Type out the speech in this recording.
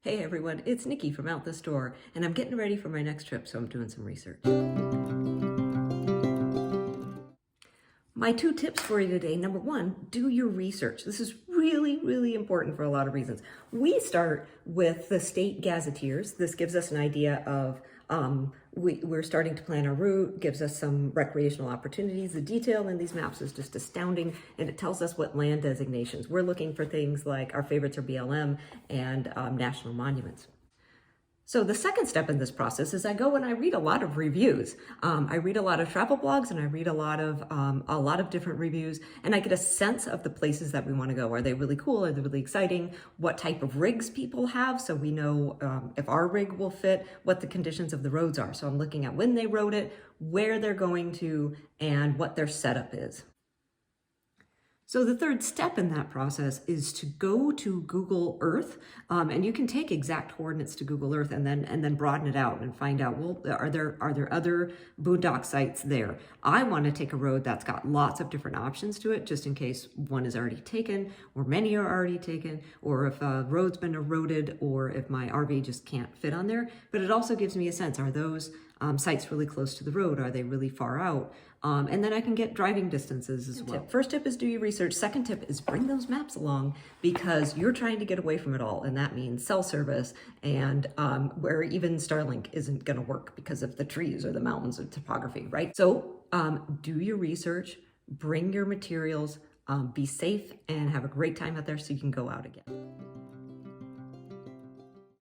Hey everyone, it's Nikki from Out the Store, and I'm getting ready for my next trip, so I'm doing some research. My two tips for you today. Number one, do your research. This is really important for a lot of reasons. We start with the state gazetteers. This gives us an idea of we're starting to plan our route, gives us some recreational opportunities. The detail in these maps is just astounding, and it tells us what land designations. We're looking for things like our favorites are BLM and national monuments. So the second step in this process is I go and I read a lot of reviews. I read a lot of travel blogs and I read a lot of different reviews, and I get a sense of the places that we want to go. Are they really cool? Are they really exciting? What type of rigs people have, so we know if our rig will fit, what the conditions of the roads are. So I'm looking at when they rode it, where they're going to, and what their setup is. So the third step in that process is to go to Google Earth, and you can take exact coordinates to Google Earth and then broaden it out and find out, well, are there other boondock sites there? I want to take a road that's got lots of different options to it, just in case one is already taken, or many are already taken, or if a road's been eroded, or if my RV just can't fit on there. But it also gives me a sense, are those sites really close to the road? Are they really far out? And then I can get driving distances as well. First tip is do your research. Second tip is bring those maps along, because you're trying to get away from it all. And that means cell service and where even Starlink isn't going to work because of the trees or the mountains or topography, right? So do your research, bring your materials, be safe, and have a great time out there so you can go out again.